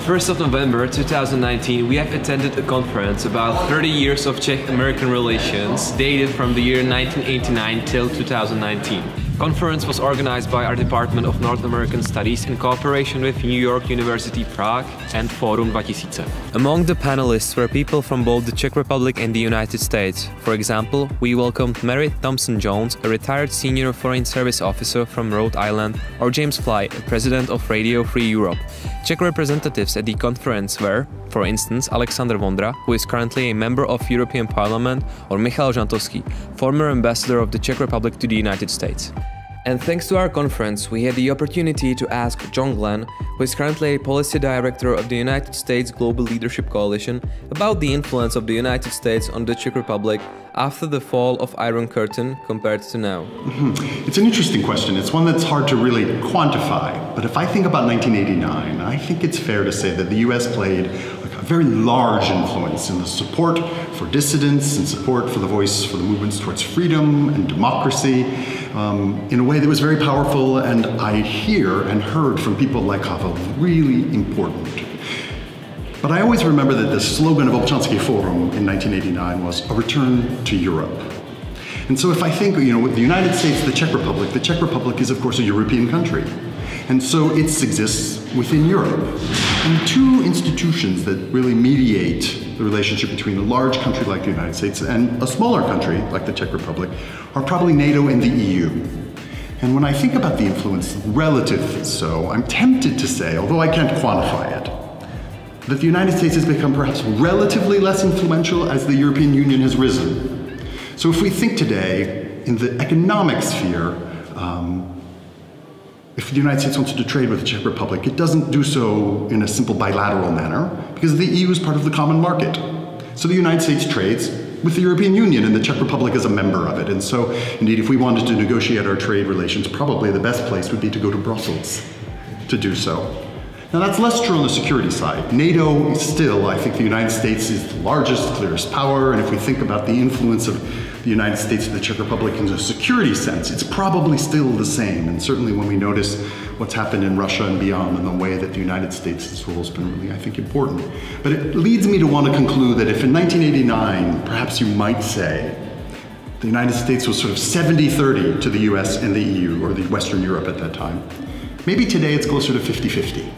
1st of November 2019, we have attended a conference about 30 years of Czech-American relations, dated from the year 1989 till 2019. The conference was organized by our Department of North American Studies in cooperation with York University Prague and Forum 2000. Among the panelists were people from both the Czech Republic and the United States. For example, we welcomed Mary Thompson-Jones, a retired senior foreign service officer from Rhode Island, or James Fly, a president of Radio Free Europe. Czech representatives at the conference were, for instance, Alexander Vondra, who is currently a member of European Parliament, or Michal Žantovský, former ambassador of the Czech Republic to the United States. And thanks to our conference, we had the opportunity to ask John Glenn, who is currently a policy director of the United States Global Leadership Coalition, about the influence of the United States on the Czech Republic after the fall of Iron Curtain compared to now. It's an interesting question. It's one that's hard to really quantify. But if I think about 1989, I think it's fair to say that the US played a very large influence in the support for dissidents and support for the voice for the movements towards freedom and democracy in a way that was very powerful, and I hear and heard from people like Havel, really important. But I always remember that the slogan of Občanský Forum in 1989 was a return to Europe. And so if I think, with the United States, the Czech Republic is of course a European country. And so it exists within Europe. And two institutions that really mediate the relationship between a large country like the United States and a smaller country like the Czech Republic are probably NATO and the EU. And when I think about the influence relative so, I'm tempted to say, although I can't quantify it, that the United States has become perhaps relatively less influential as the European Union has risen. So if we think today in the economic sphere, if the United States wants to trade with the Czech Republic, it doesn't do so in a simple bilateral manner, because the EU is part of the common market. So the United States trades with the European Union, and the Czech Republic is a member of it. And so, indeed, if we wanted to negotiate our trade relations, probably the best place would be to go to Brussels to do so. Now that's less true on the security side. NATO is still, I think the United States is the largest, clearest power, and if we think about the influence of the United States and the Czech Republic in a security sense, it's probably still the same. And certainly when we notice what's happened in Russia and beyond, and the way that the United States' role has been really, I think, important. But it leads me to want to conclude that if in 1989, perhaps you might say, the United States was sort of 70-30 to the US and the EU, or the Western Europe at that time, maybe today it's closer to 50-50.